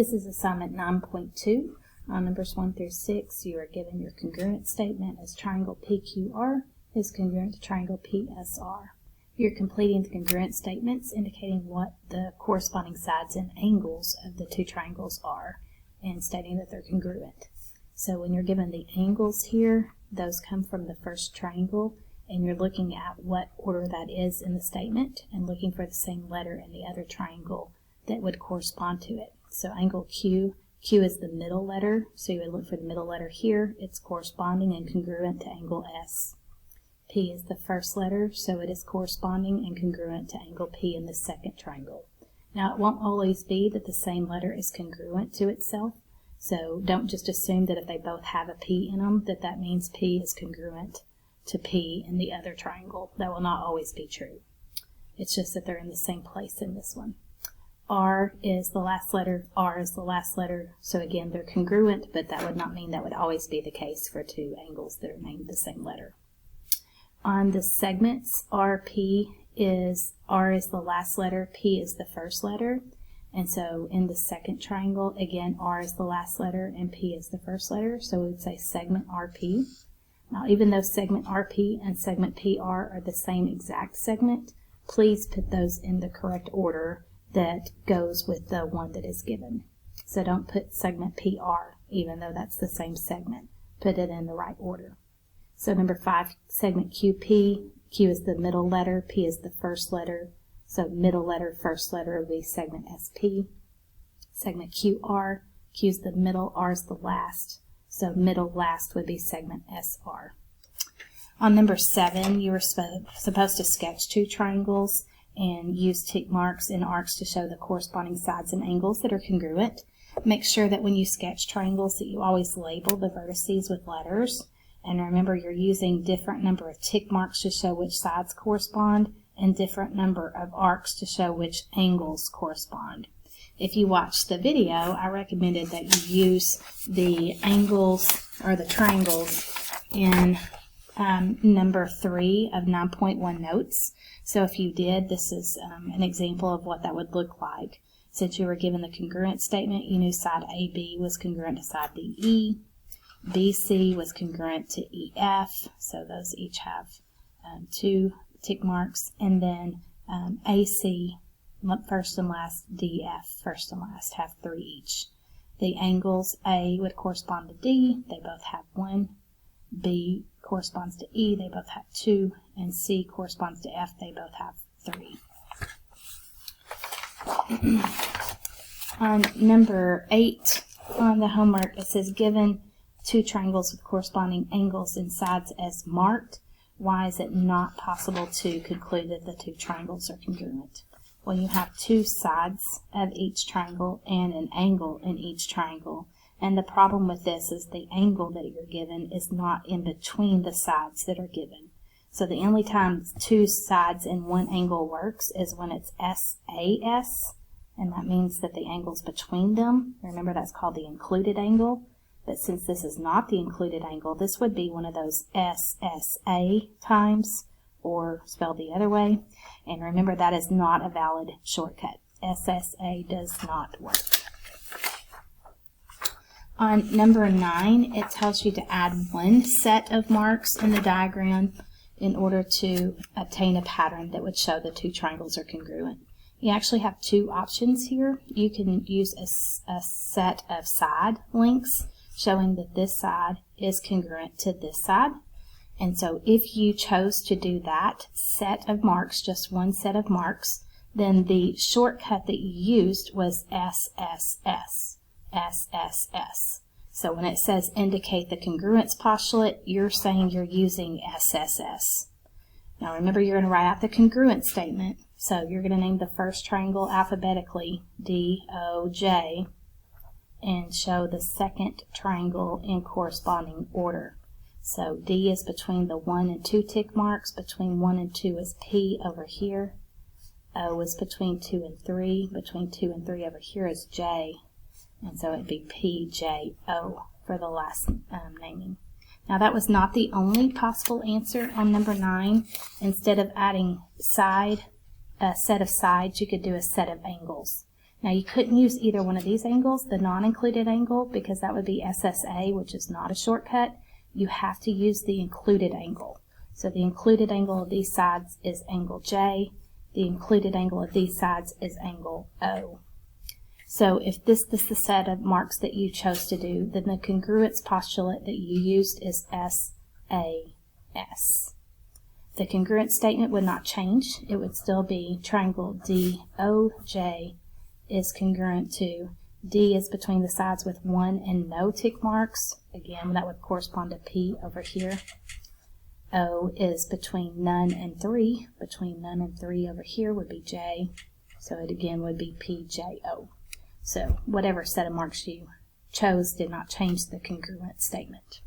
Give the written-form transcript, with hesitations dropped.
This is assignment 9.2. On numbers 1 through 6, you are given your congruent statement as triangle PQR is congruent to triangle PSR. You're completing the congruent statements indicating what the corresponding sides and angles of the two triangles are and stating that they're congruent. So when you're given the angles here, those come from the first triangle, and you're looking at what order that is in the statement and looking for the same letter in the other triangle that would correspond to it. So angle Q is the middle letter, so you would look for the middle letter here. It's corresponding and congruent to angle S. P is the first letter, so it is corresponding and congruent to angle P in the second triangle. Now it won't always be that the same letter is congruent to itself, so don't just assume that if they both have a P in them that means P is congruent to P in the other triangle. That will not always be true. It's just that they're in the same place in this one. R is the last letter, R is the last letter, so again they're congruent, but that would not mean that would always be the case for two angles that are named the same letter. On the segments, R is the last letter, P is the first letter, and so in the second triangle, again R is the last letter and P is the first letter, so we would say segment RP. Now even though segment RP and segment PR are the same exact segment, please put those in the correct order that goes with the one that is given. So don't put segment PR, even though that's the same segment. Put it in the right order. So number 5, segment QP. Q is the middle letter, P is the first letter. So middle letter, first letter would be segment SP. Segment QR. Q is the middle, R is the last. So middle last would be segment SR. On number 7, you were supposed to sketch two triangles and use tick marks and arcs to show the corresponding sides and angles that are congruent. Make sure that when you sketch triangles that you always label the vertices with letters. And remember, you're using different number of tick marks to show which sides correspond and different number of arcs to show which angles correspond. If you watched the video, I recommended that you use the angles or the triangles in number 3 of 9.1 notes. So if you did, this is an example of what that would look like. Since you were given the congruent statement, you knew side AB was congruent to side BE, BC was congruent to EF, so those each have 2 tick marks, and then AC, first and last, DF, first and last, have 3 each. The angles A would correspond to D, they both have 1. B corresponds to E, they both have 2, and C corresponds to F, they both have 3. On number 8 on the homework, it says given two triangles with corresponding angles and sides as marked, why is it not possible to conclude that the two triangles are congruent? Well, you have two sides of each triangle and an angle in each triangle. And the problem with this is the angle that you're given is not in between the sides that are given. So the only time two sides and one angle works is when it's SAS, and that means that the angle's between them. Remember, that's called the included angle. But since this is not the included angle, this would be one of those SSA times, or spelled the other way. And remember, that is not a valid shortcut. SSA does not work. On number 9, it tells you to add one set of marks in the diagram in order to obtain a pattern that would show the two triangles are congruent. You actually have two options here. You can use a set of side links showing that this side is congruent to this side. And so if you chose to do that set of marks, just one set of marks, then the shortcut that you used was SSS. SSS. So when it says indicate the congruence postulate, you're saying you're using SSS. Now remember, you're going to write out the congruent statement. So you're going to name the first triangle alphabetically DOJ and show the second triangle in corresponding order. So D is between the 1 and 2 tick marks. Between 1 and 2 is P over here. O is between 2 and 3. Between 2 and 3 over here is J. And so it'd be PJO for the last naming. Now that was not the only possible answer on number 9. Instead of adding a set of sides, you could do a set of angles. Now you couldn't use either one of these angles, the non-included angle, because that would be SSA, which is not a shortcut. You have to use the included angle. So the included angle of these sides is angle J. The included angle of these sides is angle O. So if this is the set of marks that you chose to do, then the congruence postulate that you used is SAS. The congruence statement would not change. It would still be triangle DOJ is congruent to D is between the sides with 1 and no tick marks. Again, that would correspond to P over here. O is between none and 3. Between none and 3 over here would be J. So it again would be PJO. So whatever set of marks you chose did not change the congruent statement.